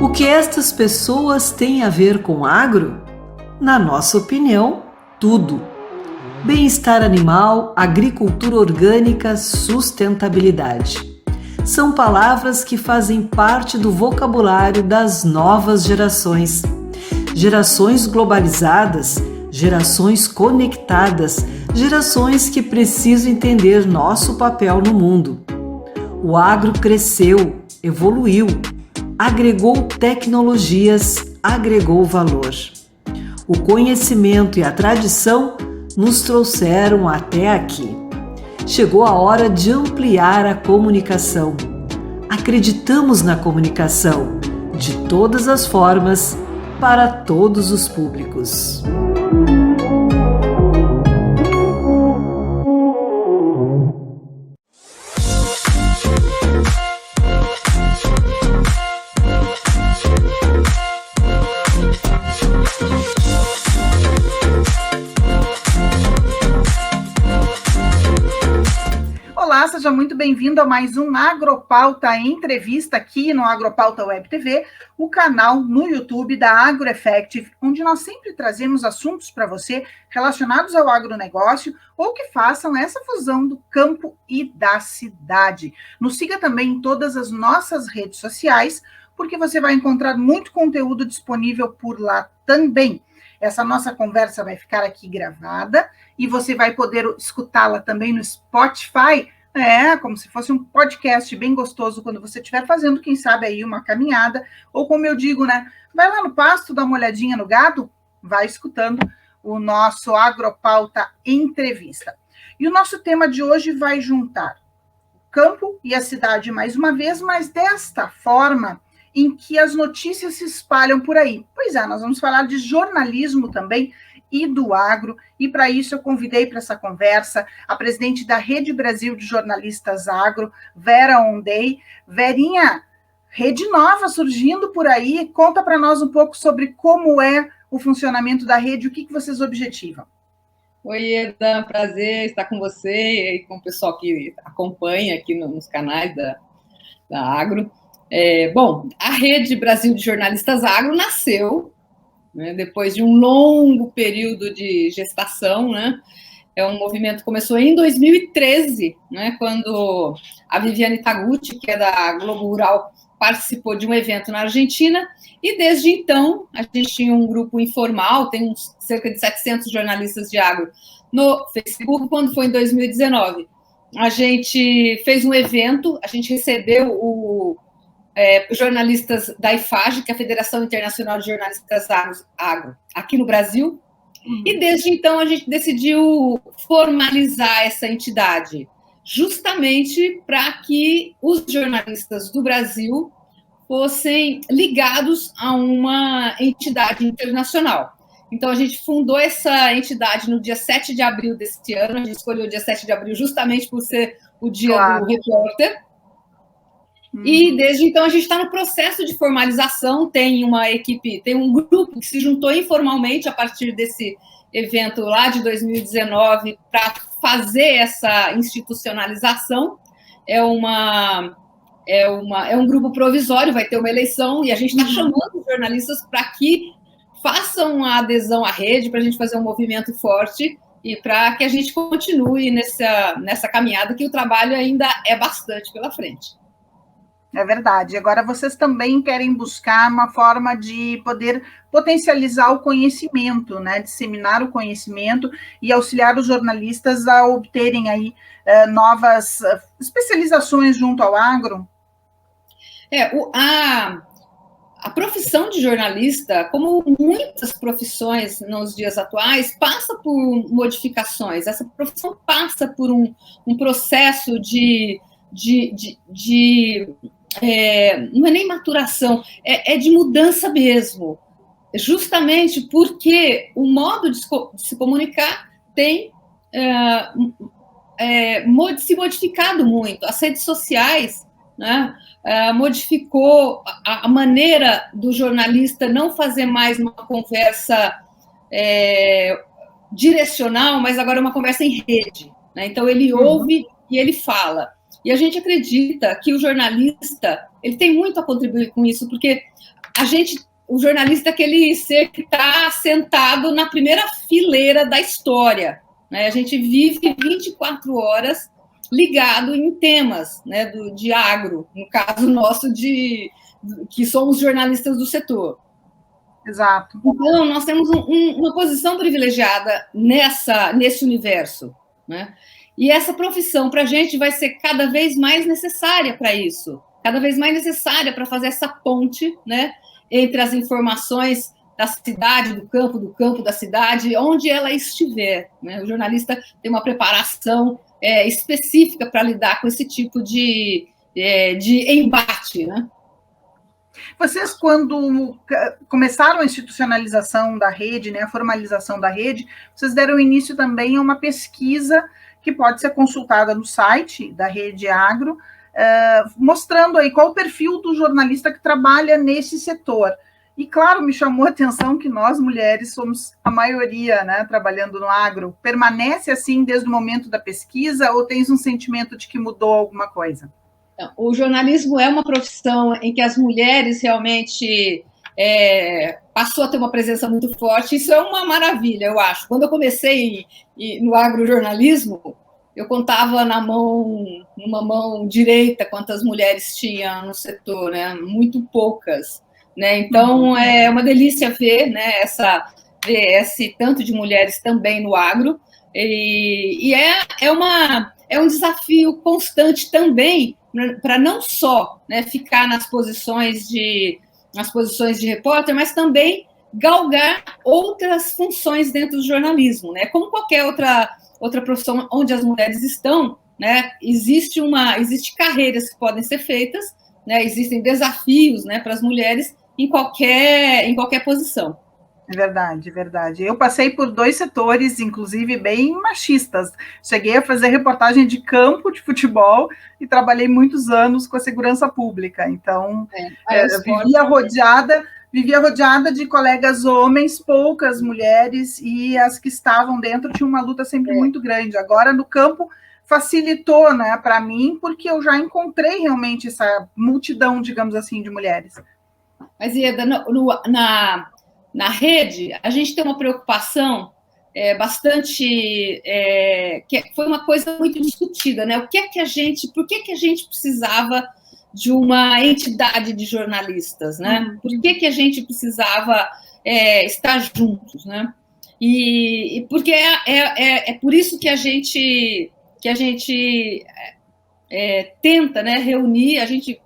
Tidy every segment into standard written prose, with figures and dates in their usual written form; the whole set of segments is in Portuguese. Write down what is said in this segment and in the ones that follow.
O que estas pessoas têm a ver com agro? Na nossa opinião, tudo. Bem-estar animal, agricultura orgânica, sustentabilidade. São palavras que fazem parte do vocabulário das novas gerações. Gerações globalizadas, gerações conectadas, gerações que precisam entender nosso papel no mundo. O agro cresceu, evoluiu, agregou tecnologias, agregou valor. O conhecimento e a tradição nos trouxeram até aqui. Chegou a hora de ampliar a comunicação. Acreditamos na comunicação, de todas as formas, para todos os públicos. Olá, seja muito bem-vindo a mais um Agropauta Entrevista aqui no Agropauta Web TV, o canal no YouTube da AgroEffective, onde nós sempre trazemos assuntos para você relacionados ao agronegócio ou que façam essa fusão do campo e da cidade. Nos siga também em todas as nossas redes sociais, porque você vai encontrar muito conteúdo disponível por lá também. Essa nossa conversa vai ficar aqui gravada e você vai poder escutá-la também no Spotify. Como se fosse um podcast bem gostoso quando você estiver fazendo, quem sabe, aí uma caminhada, ou como eu digo, vai lá no pasto, dá uma olhadinha no gado, vai escutando o nosso Agropauta Entrevista. E o nosso tema de hoje vai juntar o campo e a cidade mais uma vez, mas desta forma em que as notícias se espalham por aí. Pois é, nós vamos falar de jornalismo também, e do agro, e para isso eu convidei para essa conversa a presidente da Rede Brasil de Jornalistas Agro, Vera Ondey. Verinha, rede nova surgindo por aí, conta para nós um pouco sobre como é o funcionamento da rede, o que vocês objetivam. Oi, Eda, prazer estar com você e com o pessoal que acompanha aqui nos canais da Agro. Bom, a Rede Brasil de Jornalistas Agro nasceu depois de um longo período de gestação, É um movimento que começou em 2013, quando a Viviane Taguchi, que é da Globo Rural, participou de um evento na Argentina, e desde então a gente tinha um grupo informal, tem cerca de 700 jornalistas de agro no Facebook. Quando foi em 2019, a gente fez um evento, a gente recebeu jornalistas da IFAG, que é a Federação Internacional de Jornalistas Agro, aqui no Brasil, e desde então a gente decidiu formalizar essa entidade, justamente para que os jornalistas do Brasil fossem ligados a uma entidade internacional. Então, a gente fundou essa entidade no dia 7 de abril deste ano, a gente escolheu o dia 7 de abril justamente por ser o dia do repórter. E desde então a gente está no processo de formalização, tem uma equipe, tem um grupo que se juntou informalmente a partir desse evento lá de 2019 para fazer essa institucionalização. É um grupo provisório, vai ter uma eleição e a gente está chamando os jornalistas para que façam a adesão à rede, para a gente fazer um movimento forte e para que a gente continue nessa caminhada, que o trabalho ainda é bastante pela frente. É verdade. Agora, vocês também querem buscar uma forma de poder potencializar o conhecimento, disseminar o conhecimento e auxiliar os jornalistas a obterem aí novas especializações junto ao agro? A profissão de jornalista, como muitas profissões nos dias atuais, passa por modificações. Essa profissão passa por um processo não é nem maturação, é de mudança mesmo, justamente porque o modo de se comunicar tem se modificado muito. As redes sociais modificou a maneira do jornalista não fazer mais uma conversa direcional, mas agora uma conversa em rede. Então, ele ouve e ele fala. E a gente acredita que o jornalista ele tem muito a contribuir com isso, porque o jornalista é aquele ser que está sentado na primeira fileira da história, né? A gente vive 24 horas ligado em temas, né, de agro, no caso nosso, que somos jornalistas do setor. Exato. Então, nós temos uma posição privilegiada nesse universo, né? E essa profissão, para a gente, vai ser cada vez mais necessária para isso, cada vez mais necessária para fazer essa ponte, né, entre as informações da cidade, do campo da cidade, onde ela estiver, né? O jornalista tem uma preparação específica para lidar com esse tipo de embate, né? Vocês, quando começaram a institucionalização da rede, né, a formalização da rede, vocês deram início também a uma pesquisa que pode ser consultada no site da Rede Agro, mostrando aí qual o perfil do jornalista que trabalha nesse setor. E, claro, me chamou a atenção que nós, mulheres, somos a maioria, né, trabalhando no agro. Permanece assim desde o momento da pesquisa ou tens um sentimento de que mudou alguma coisa? O jornalismo é uma profissão em que as mulheres realmente passou a ter uma presença muito forte. Isso é uma maravilha, eu acho. Quando eu comecei no agrojornalismo, eu contava numa mão direita quantas mulheres tinha no setor, né? Muito poucas, né? Então, é uma delícia ver, né, ver esse tanto de mulheres também no agro. E é um desafio constante também, para não só, né, ficar nas posições de repórter, mas também galgar outras funções dentro do jornalismo, né? Como qualquer outra profissão onde as mulheres estão, né? Existe carreiras que podem ser feitas, né? Existem desafios, né, para as mulheres em qualquer posição. É verdade, verdade. Eu passei por 2 setores, inclusive, bem machistas. Cheguei a fazer reportagem de campo de futebol e trabalhei muitos anos com a segurança pública. Então, vivia rodeada de colegas homens, poucas mulheres, e as que estavam dentro tinham uma luta sempre muito grande. Agora, no campo, facilitou, né, para mim, porque eu já encontrei realmente essa multidão, digamos assim, de mulheres. Mas, Ieda, na rede, a gente tem uma preocupação bastante... que foi uma coisa muito discutida, né? Por que a gente precisava de uma entidade de jornalistas, né? Por que a gente precisava estar juntos, né? E porque é por isso que a gente tenta, né, reunir,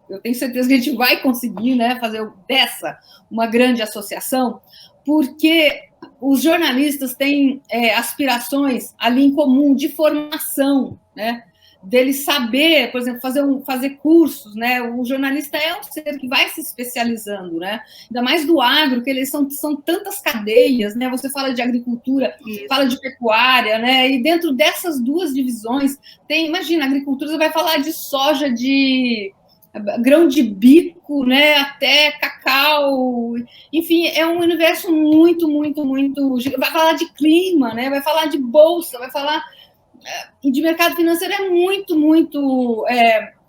eu tenho certeza que a gente vai conseguir, né, fazer dessa uma grande associação, porque os jornalistas têm aspirações ali em comum de formação, né, dele saber, por exemplo, fazer cursos, né? O jornalista é um ser que vai se especializando, né? Ainda mais do agro, que eles são tantas cadeias, né? Você fala de agricultura, fala de pecuária, né? E dentro dessas duas divisões imagina, a agricultura, você vai falar de soja, de grão de bico, né? Até cacau, enfim, é um universo muito, muito, muito. Vai falar de clima, né? Vai falar de bolsa, vai falar de mercado financeiro. É muito, muito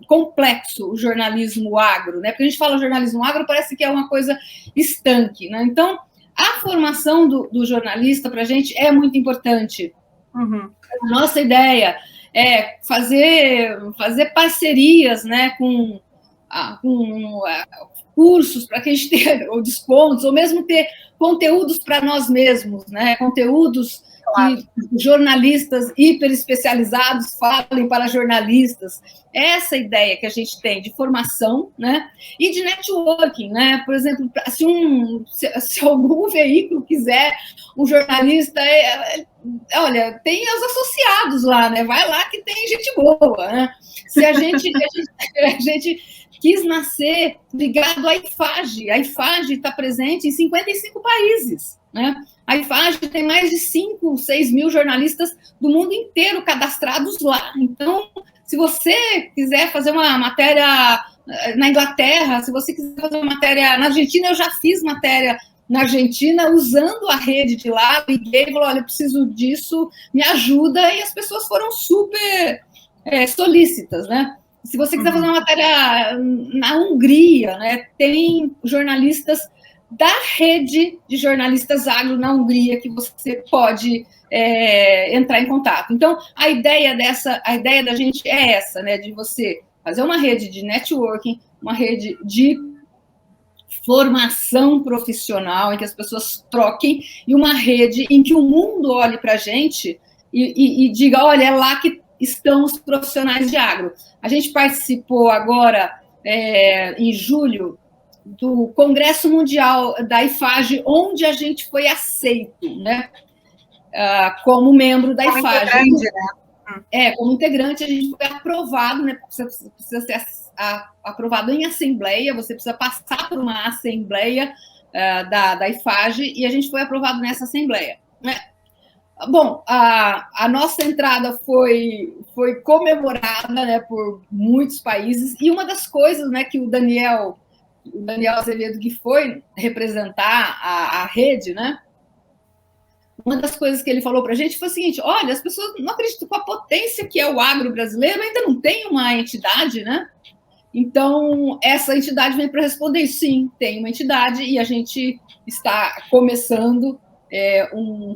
complexo o jornalismo agro, né? Porque a gente fala jornalismo agro, parece que é uma coisa estanque, né? Então, a formação do jornalista para a gente é muito importante. Uhum. A nossa ideia é fazer parcerias, né, com cursos para que a gente tenha ou descontos, ou mesmo ter conteúdos para nós mesmos, né? Conteúdos que jornalistas hiper especializados falem para jornalistas. Essa ideia que a gente tem de formação, né, e de networking, né? Por exemplo, se algum veículo quiser um jornalista, olha, tem os associados lá, né? Vai lá que tem gente boa, né? Se a gente quis nascer ligado à IFAGE. A IFAGE está presente em 55 países, né? A IFAGE tem mais de 5, 6 mil jornalistas do mundo inteiro cadastrados lá. Então, se você quiser fazer uma matéria na Inglaterra, se você quiser fazer uma matéria na Argentina, eu já fiz matéria na Argentina usando a rede de lá, liguei e falei, olha, eu preciso disso, me ajuda, e as pessoas foram super solícitas, né? Se você quiser fazer uma matéria na Hungria, né, tem jornalistas da rede de jornalistas agro na Hungria que você pode entrar em contato. Então, a ideia da gente é essa, né, de você fazer uma rede de networking, uma rede de formação profissional, em que as pessoas troquem, e uma rede em que o mundo olhe para a gente e diga, olha, é lá que estão os profissionais de agro. A gente participou agora, em julho, do Congresso Mundial da IFAGE, onde a gente foi aceito, né, como membro da IFAGE. Como integrante, a gente foi aprovado, né, precisa ser aprovado em assembleia, você precisa passar por uma assembleia da IFAGE, e a gente foi aprovado nessa assembleia, né? Bom, a nossa entrada foi comemorada, né, por muitos países, e uma das coisas, né, que o Daniel Azevedo, que foi representar a rede, né, uma das coisas que ele falou para a gente foi o seguinte: olha, as pessoas não acreditam com a potência que é o agro brasileiro, ainda não tem uma entidade, né? Então, essa entidade vem para responder, sim, tem uma entidade, e a gente está começando,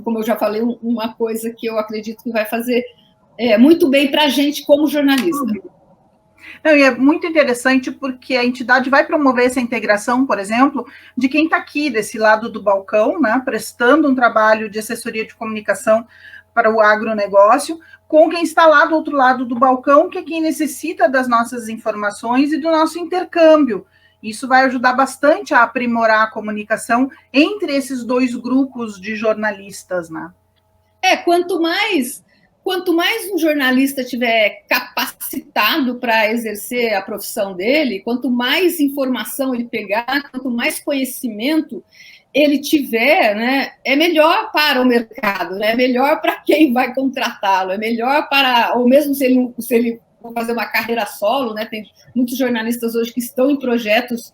como eu já falei, uma coisa que eu acredito que vai fazer muito bem para a gente como jornalista. Não, e é muito interessante porque a entidade vai promover essa integração, por exemplo, de quem está aqui desse lado do balcão, né, prestando um trabalho de assessoria de comunicação para o agronegócio, com quem está lá do outro lado do balcão, que é quem necessita das nossas informações e do nosso intercâmbio. Isso vai ajudar bastante a aprimorar a comunicação entre esses dois grupos de jornalistas, né? Quanto mais um jornalista tiver capacitado para exercer a profissão dele, quanto mais informação ele pegar, quanto mais conhecimento ele tiver, né, é melhor para o mercado, né, é melhor para quem vai contratá-lo, é melhor para, ou mesmo se ele for fazer uma carreira solo, né, tem muitos jornalistas hoje que estão em projetos,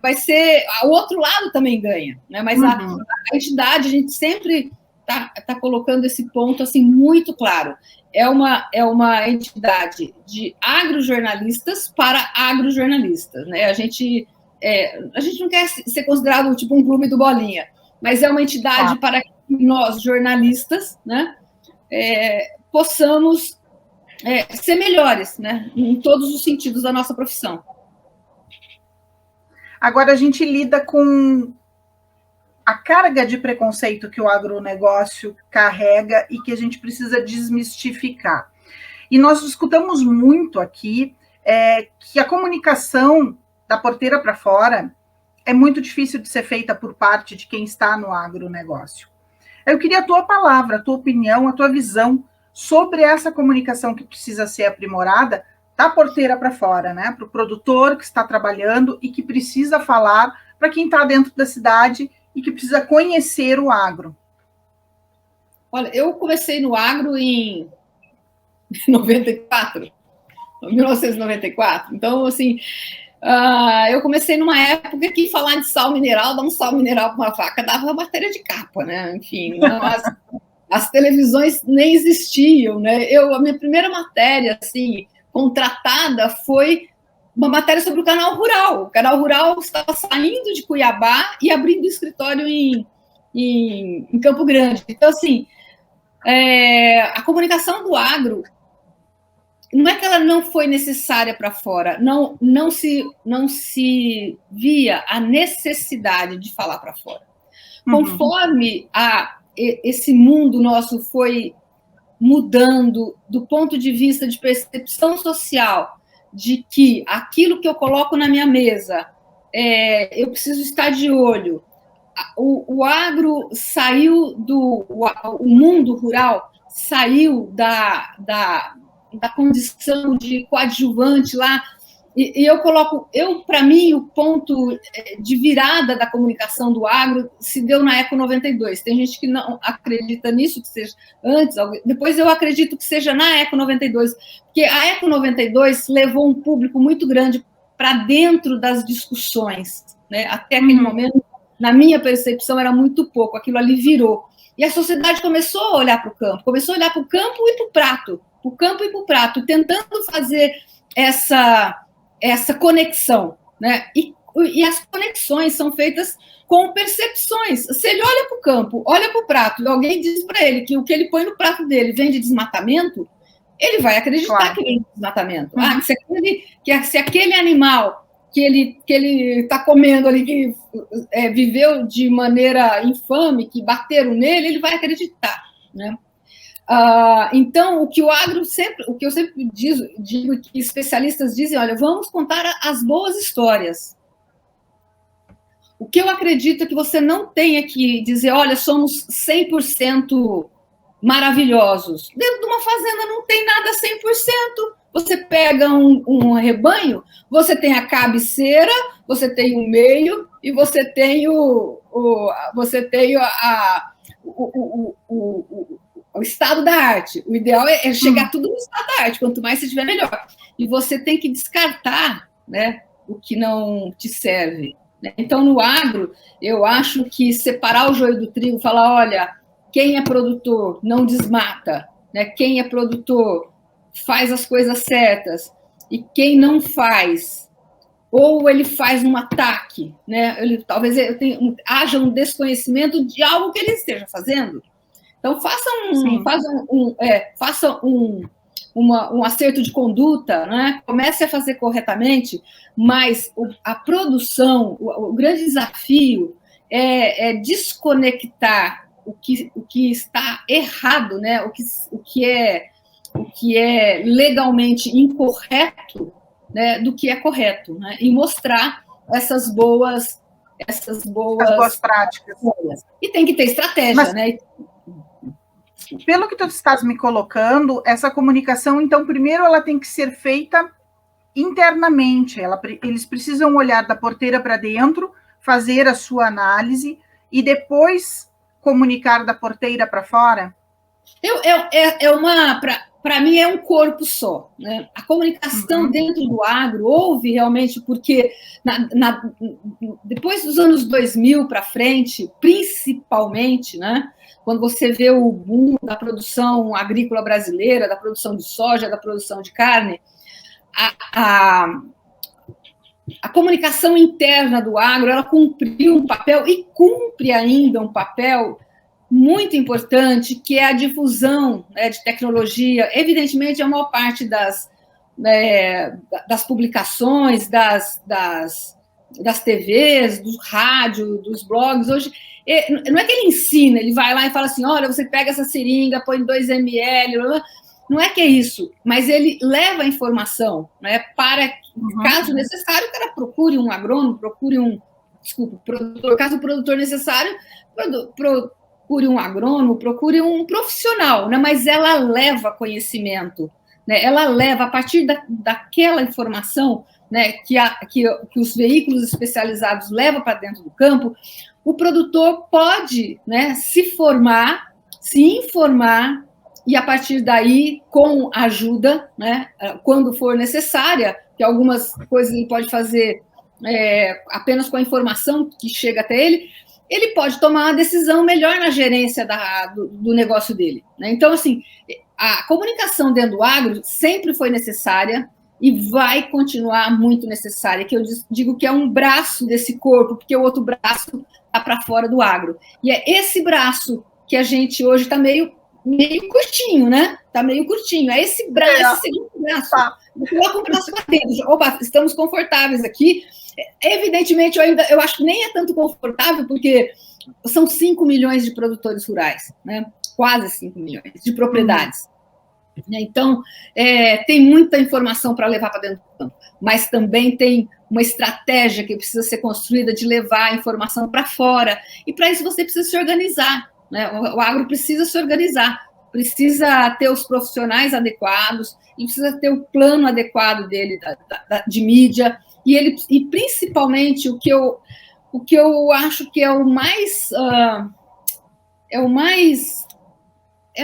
vai ser, o outro lado também ganha, né, mas a entidade, a gente sempre está colocando esse ponto assim muito claro. É uma entidade de agrojornalistas para agrojornalistas, né? A gente não quer ser considerado tipo um clube do Bolinha, mas é uma entidade para que nós, jornalistas, né, possamos ser melhores, né, em todos os sentidos da nossa profissão. Agora a gente lida com a carga de preconceito que o agronegócio carrega e que a gente precisa desmistificar. E nós escutamos muito aqui que a comunicação da porteira para fora é muito difícil de ser feita por parte de quem está no agronegócio. Eu queria a tua palavra, a tua opinião, a tua visão sobre essa comunicação que precisa ser aprimorada da porteira para fora, né? Para o produtor que está trabalhando e que precisa falar para quem está dentro da cidade e que precisa conhecer o agro. Olha, eu comecei no agro em 1994. Então, assim, eu comecei numa época que falar de sal mineral, dar um sal mineral para uma faca, dava matéria de capa, né? Enfim, as televisões nem existiam, né? A minha primeira matéria, assim, contratada foi uma matéria sobre o Canal Rural. O Canal Rural estava saindo de Cuiabá e abrindo escritório em Campo Grande. Então, assim, a comunicação do agro, não é que ela não foi necessária para fora, não se via a necessidade de falar para fora. Conforme esse mundo nosso foi mudando do ponto de vista de percepção social, de que aquilo que eu coloco na minha mesa, eu preciso estar de olho. O agro saiu o mundo rural saiu da condição de coadjuvante lá, e para mim, o ponto de virada da comunicação do agro se deu na Eco 92. Tem gente que não acredita nisso, que seja antes, depois eu acredito que seja na Eco 92, porque a Eco 92 levou um público muito grande para dentro das discussões, né? Até aquele momento, na minha percepção, era muito pouco, aquilo ali virou. E a sociedade começou a olhar para o campo, e para o campo e para o prato, tentando fazer essa conexão, né? E e as conexões são feitas com percepções. Se ele olha para o campo, olha para o prato, e alguém diz para ele que o que ele põe no prato dele vem de desmatamento, ele vai acreditar que vem de desmatamento. Se aquele animal que ele está comendo ali, que viveu de maneira infame, que bateram nele, ele vai acreditar, né? Então, o que eu sempre digo que especialistas dizem, olha, vamos contar as boas histórias. O que eu acredito é que você não tenha que dizer, olha, somos 100% maravilhosos. Dentro de uma fazenda não tem nada 100%. Você pega um rebanho, você tem a cabeceira, você tem o meio e você tem o estado da arte. O ideal é chegar tudo no estado da arte, quanto mais você tiver, melhor. E você tem que descartar, né, o que não te serve. Então, no agro, eu acho que separar o joio do trigo, falar, olha, quem é produtor não desmata, né? Quem é produtor faz as coisas certas, e quem não faz, ou ele faz um ataque, né? Talvez haja um desconhecimento de algo que ele esteja fazendo. Então, faça um acerto de conduta, né? Comece a fazer corretamente, mas a produção, o grande desafio é desconectar o que está errado, né? O que é legalmente incorreto, né? Do que é correto, né? E mostrar essas boas práticas. E tem que ter estratégia, né? Pelo que tu estás me colocando, essa comunicação, então, primeiro ela tem que ser feita internamente. Eles precisam olhar da porteira para dentro, fazer a sua análise e depois comunicar da porteira para fora? Para mim, é um corpo só, né? A comunicação dentro do agro houve realmente porque, depois dos anos 2000 para frente, principalmente, né? Quando você vê o boom da produção agrícola brasileira, da produção de soja, da produção de carne, a comunicação interna do agro, ela cumpriu um papel e cumpre ainda um papel muito importante, que é a difusão, né, de tecnologia. Evidentemente, a maior parte das publicações, das TVs, do rádio, dos blogs, hoje, não é que ele ensina, ele vai lá e fala assim, olha, você pega essa seringa, põe 2 ml, não é que é isso, mas ele leva a informação, né, para que, caso necessário, o cara procure um agrônomo, produtor, caso o produtor necessário, procure um agrônomo, procure um profissional, né, mas ela leva conhecimento, né, ela leva, a partir daquela informação, né, que os veículos especializados levam para dentro do campo, o produtor pode, né, se formar, se informar, e a partir daí, com ajuda, né, quando for necessária, que algumas coisas ele pode fazer apenas com a informação que chega até ele pode tomar uma decisão melhor na gerência do negócio dele, né? Então, assim, a comunicação dentro do agro sempre foi necessária, e vai continuar muito necessária, que eu digo que é um braço desse corpo, porque o outro braço está para fora do agro. E é esse braço que a gente hoje está meio curtinho, né? Está meio curtinho. É esse braço, esse segundo braço. Coloca o braço para dentro. Opa, estamos confortáveis aqui. Evidentemente, eu acho que nem é tanto confortável, porque são 5 milhões de produtores rurais, né? Quase 5 milhões de propriedades. Então, tem muita informação para levar para dentro do campo, mas também tem uma estratégia que precisa ser construída de levar a informação para fora, e para isso você precisa se organizar, né? O agro precisa se organizar, precisa ter os profissionais adequados, e precisa ter o plano adequado dele de mídia, e principalmente o que eu acho que é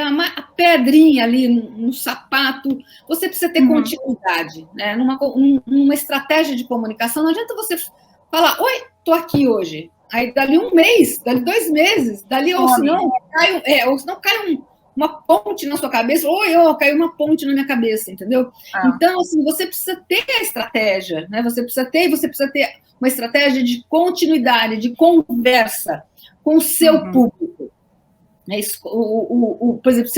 a pedrinha ali no sapato. Você precisa ter continuidade, né? Numa estratégia de comunicação. Não adianta você falar, oi, estou aqui hoje. Aí, dali um mês, dali 2 meses, ou senão cai uma ponte na sua cabeça, ou caiu uma ponte na minha cabeça, entendeu? Então, assim, você precisa ter a estratégia, né? Você precisa ter uma estratégia de continuidade, de conversa com o seu público. Por exemplo,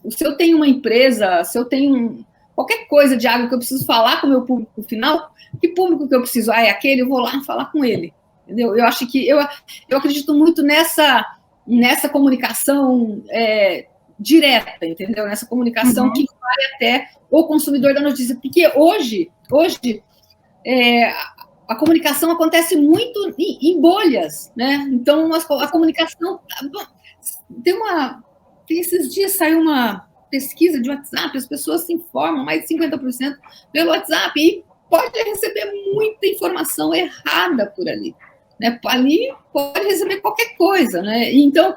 se eu tenho uma empresa, se eu tenho qualquer coisa de água que eu preciso falar com o meu público final, que público que eu preciso? É aquele, eu vou lá falar com ele, entendeu? Eu acho que eu acredito muito nessa comunicação direta, entendeu? Nessa comunicação que vai até o consumidor da notícia, porque hoje a comunicação acontece muito em bolhas, né? Então a comunicação tem esses dias saiu uma pesquisa de WhatsApp, as pessoas se informam mais de 50% pelo WhatsApp e pode receber muita informação errada por ali. Né? Ali pode receber qualquer coisa. Né? Então,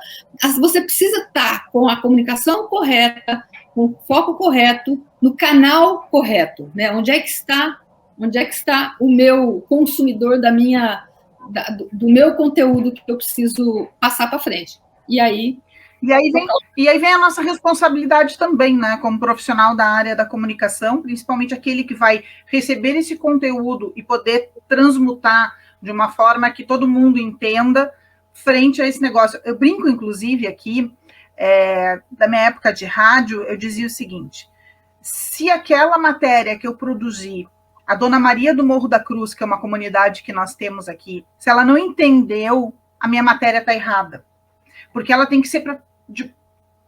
você precisa estar com a comunicação correta, com o foco correto, no canal correto. Né? Onde é que está o meu consumidor do meu conteúdo que eu preciso passar para frente? E aí vem a nossa responsabilidade também, né, como profissional da área da comunicação, principalmente aquele que vai receber esse conteúdo e poder transmutar de uma forma que todo mundo entenda frente a esse negócio. Eu brinco, inclusive, aqui, da minha época de rádio, eu dizia o seguinte: se aquela matéria que eu produzi, a Dona Maria do Morro da Cruz, que é uma comunidade que nós temos aqui, se ela não entendeu, a minha matéria está errada. Porque ela tem que ser de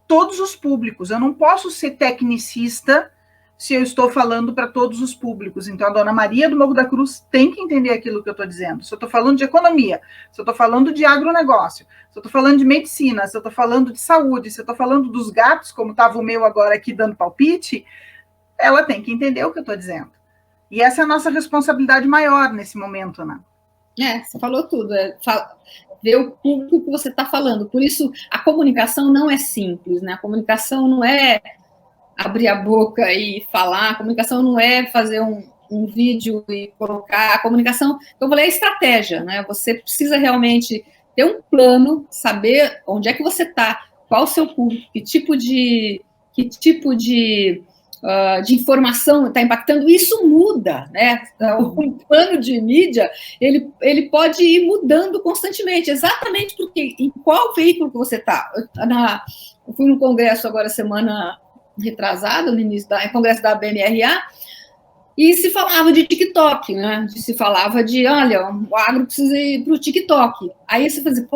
todos os públicos. Eu não posso ser tecnicista se eu estou falando para todos os públicos. Então, a Dona Maria do Morro da Cruz tem que entender aquilo que eu estou dizendo. Se eu estou falando de economia, se eu estou falando de agronegócio, se eu estou falando de medicina, se eu estou falando de saúde, se eu estou falando dos gatos, como estava o meu agora aqui dando palpite, ela tem que entender o que eu estou dizendo. E essa é a nossa responsabilidade maior nesse momento, né? Você falou tudo. Ver o público que você está falando. Por isso, a comunicação não é simples, né? A comunicação não é abrir a boca e falar, a comunicação não é fazer um vídeo e colocar. A comunicação, eu falei, é estratégia, né? Você precisa realmente ter um plano, saber onde é que você está, qual o seu público, que tipo de informação está impactando, isso muda, né? O plano de mídia, ele pode ir mudando constantemente, exatamente porque em qual veículo que você está. Eu fui no congresso agora, semana retrasada, no início do congresso da BMRA, e se falava de TikTok, né? Se falava de, olha, o agro precisa ir para o TikTok. Aí você fazia,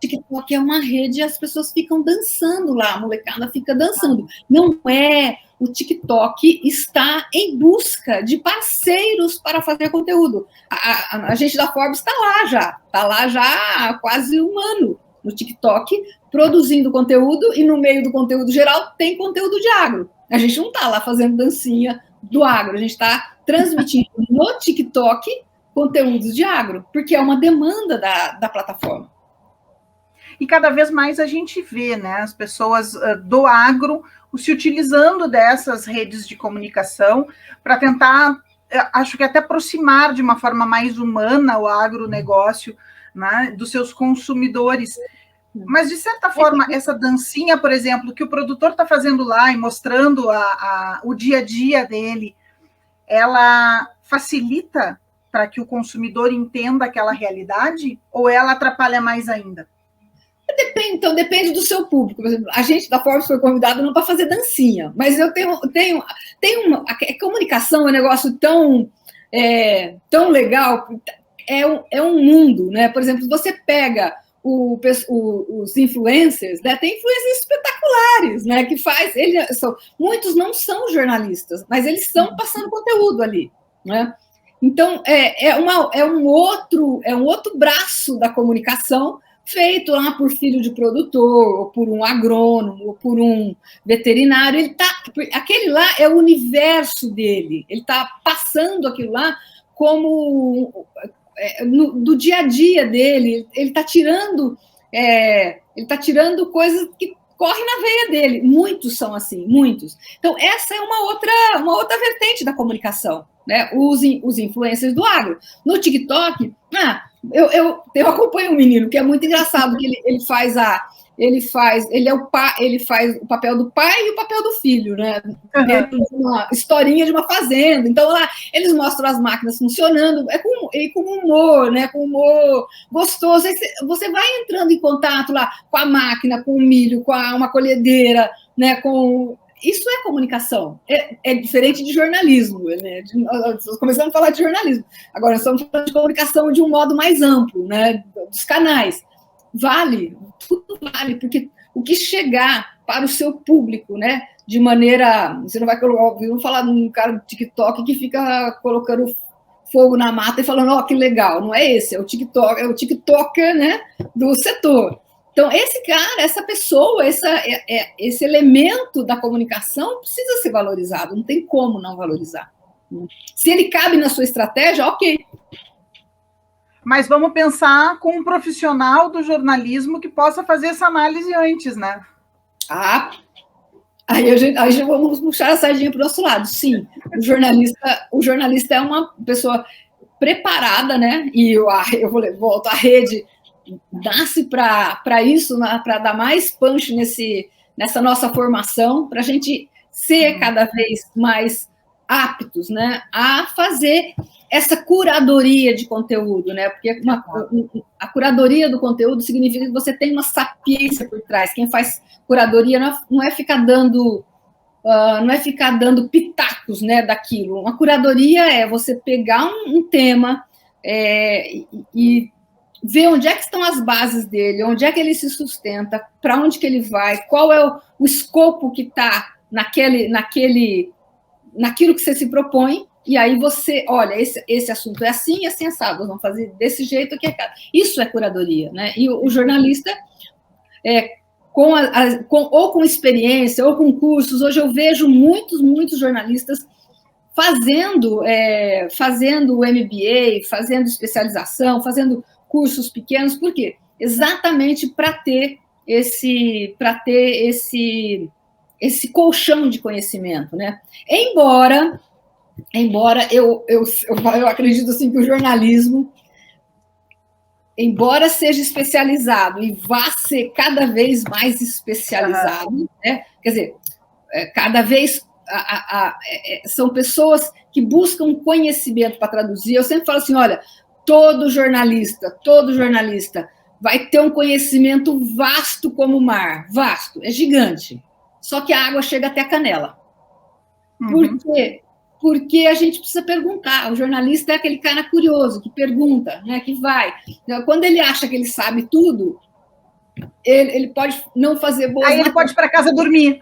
TikTok é uma rede, as pessoas ficam dançando lá, a molecada fica dançando. Não é... O TikTok está em busca de parceiros para fazer conteúdo. A gente da Forbes está lá já há quase um ano no TikTok, produzindo conteúdo, e no meio do conteúdo geral tem conteúdo de agro. A gente não está lá fazendo dancinha do agro, a gente está transmitindo no TikTok conteúdos de agro, porque é uma demanda da plataforma. E cada vez mais a gente vê, né, as pessoas do agro se utilizando dessas redes de comunicação para tentar, acho que até aproximar de uma forma mais humana o agronegócio, né, dos seus consumidores. Mas, de certa forma, essa dancinha, por exemplo, que o produtor está fazendo lá e mostrando o dia a dia dele, ela facilita para que o consumidor entenda aquela realidade ou ela atrapalha mais ainda? Depende do seu público. Por exemplo, a gente da Forbes foi convidado não para fazer dancinha, mas eu tenho uma. A comunicação é um negócio tão legal, é um mundo, né? Por exemplo, você pega os influencers, né? Tem influencers espetaculares, né? Muitos não são jornalistas, mas eles estão passando conteúdo ali, né? Então é um outro braço da comunicação, feito lá por filho de produtor, ou por um agrônomo, ou por um veterinário. Aquele lá é o universo dele, ele está passando aquilo lá como do dia a dia dele, ele está tirando coisas que correm na veia dele. Muitos são assim, muitos. Então, essa é uma outra vertente da comunicação, né? Os influencers do agro. No TikTok, eu acompanho um menino que é muito engraçado, que ele faz ele faz o papel do pai e o papel do filho, né? Dentro de uma historinha de uma fazenda. Então, lá, eles mostram as máquinas funcionando, com humor, né? Com humor gostoso. Aí você vai entrando em contato lá com a máquina, com o milho, com uma colhedeira, né? Isso é comunicação. É diferente de jornalismo, né? Nós começamos a falar de jornalismo. Agora, nós estamos falando de comunicação de um modo mais amplo, né? Dos canais. Tudo vale, porque o que chegar para o seu público, né, de maneira... Você não vai falar de um cara do TikTok que fica colocando fogo na mata e falando, que legal, não é esse, é o TikToker, né, do setor. Então, esse cara, essa pessoa, esse elemento da comunicação precisa ser valorizado, não tem como não valorizar. Se ele cabe na sua estratégia, ok. Mas vamos pensar com um profissional do jornalismo que possa fazer essa análise antes, né? Aí já vamos puxar a sardinha para o nosso lado. Sim, o jornalista é uma pessoa preparada, né? E volto à rede, nasce para isso, para dar mais punch nessa nossa formação, para a gente ser cada vez mais aptos, né, a fazer essa curadoria de conteúdo, né? Porque a curadoria do conteúdo significa que você tem uma sapiência por trás. Quem faz curadoria não é ficar dando pitacos, né, daquilo. Uma curadoria é você pegar um tema e ver onde é que estão as bases dele, onde é que ele se sustenta, para onde que ele vai, qual é o escopo que está naquilo que você se propõe. E aí você, olha, esse assunto é assim, assim, assado, vamos fazer desse jeito aqui. Isso é curadoria, né? E o jornalista, ou com experiência, ou com cursos, hoje eu vejo muitos jornalistas fazendo o MBA, fazendo especialização, fazendo cursos pequenos, por quê? Exatamente para ter esse colchão de conhecimento, né? Embora eu acredito assim que o jornalismo, embora seja especializado e vá ser cada vez mais especializado, né? Quer dizer, cada vez são pessoas que buscam conhecimento para traduzir. Eu sempre falo assim, olha, todo jornalista vai ter um conhecimento vasto como o mar, vasto, é gigante, só que a água chega até a canela. Por quê? Porque a gente precisa perguntar. O jornalista é aquele cara curioso, que pergunta, né, que vai. Quando ele acha que ele sabe tudo, ele pode não fazer boas... Aí ele pode ir para casa dormir.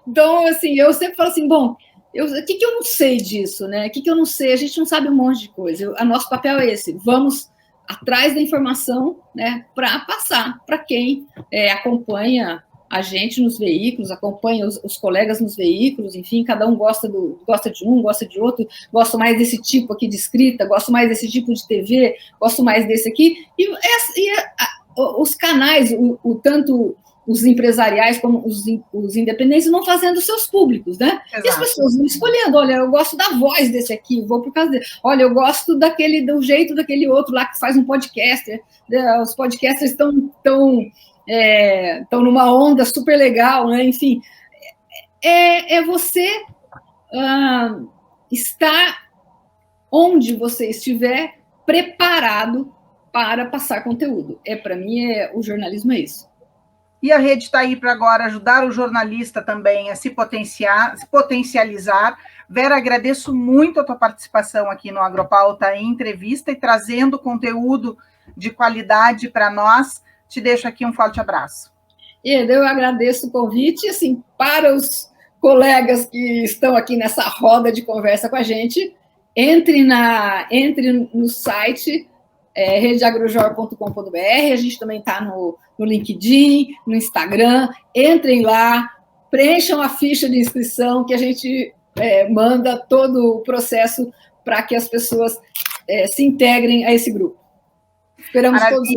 Então, assim, eu sempre falo assim, bom, o que eu não sei disso, né? O que eu não sei? A gente não sabe um monte de coisa. O nosso papel é esse, vamos atrás da informação, né, para passar para quem acompanha a gente nos veículos, acompanha os colegas nos veículos, enfim, cada um gosta de um, gosta de outro, gosto mais desse tipo aqui de escrita, gosto mais desse tipo de TV, gosto mais desse aqui, os canais, tanto os empresariais como os independentes vão fazendo seus públicos, né? Exato. E as pessoas vão escolhendo, olha, eu gosto da voz desse aqui, vou por causa dele. Olha, eu gosto do jeito daquele outro lá que faz um podcast, os podcasters estão numa onda super legal, né? Enfim, você estar onde você estiver preparado para passar conteúdo. Para mim, o jornalismo é isso. E a rede está aí para agora ajudar o jornalista também a se potencializar. Vera, agradeço muito a tua participação aqui no Agropauta em entrevista e trazendo conteúdo de qualidade para nós. Te deixo aqui um forte abraço. Eu agradeço o convite, assim, para os colegas que estão aqui nessa roda de conversa com a gente, entre no site redeagrojor.com.br, a gente também está no LinkedIn, no Instagram, entrem lá, preencham a ficha de inscrição que a gente manda todo o processo para que as pessoas se integrem a esse grupo. Esperamos todos.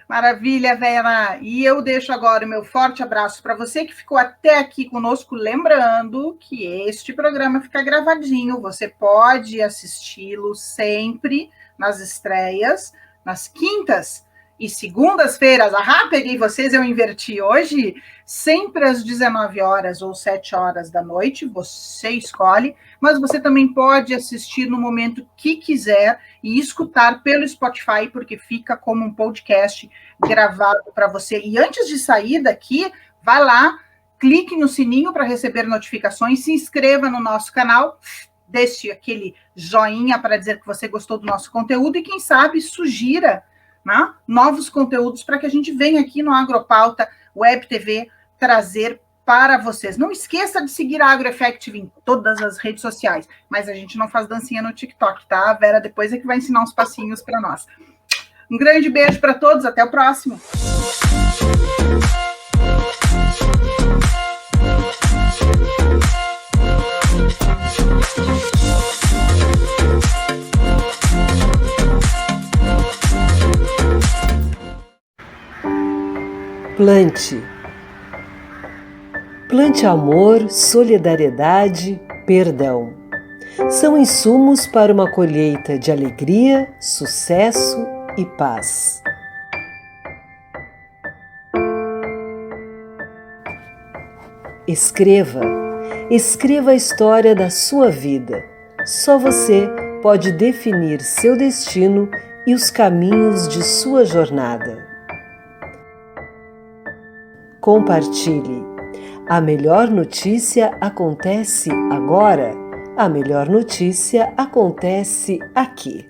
Maravilha, Vera. E eu deixo agora o meu forte abraço para você que ficou até aqui conosco, lembrando que este programa fica gravadinho, você pode assisti-lo sempre nas estreias, nas quintas, e segundas-feiras, peguei vocês, eu inverti hoje, sempre às 19 horas ou 7 horas da noite, você escolhe, mas você também pode assistir no momento que quiser e escutar pelo Spotify, porque fica como um podcast gravado para você. E antes de sair daqui, vai lá, clique no sininho para receber notificações, se inscreva no nosso canal, deixe aquele joinha para dizer que você gostou do nosso conteúdo e, quem sabe, sugira, né, novos conteúdos para que a gente venha aqui no Agropauta Web TV trazer para vocês. Não esqueça de seguir a AgroEffective em todas as redes sociais, mas a gente não faz dancinha no TikTok, tá? A Vera depois é que vai ensinar uns passinhos para nós. Um grande beijo para todos, até o próximo. Plante. Plante amor, solidariedade, perdão. São insumos para uma colheita de alegria, sucesso e paz. Escreva. Escreva a história da sua vida. Só você pode definir seu destino e os caminhos de sua jornada. Compartilhe. A melhor notícia acontece agora. A melhor notícia acontece aqui.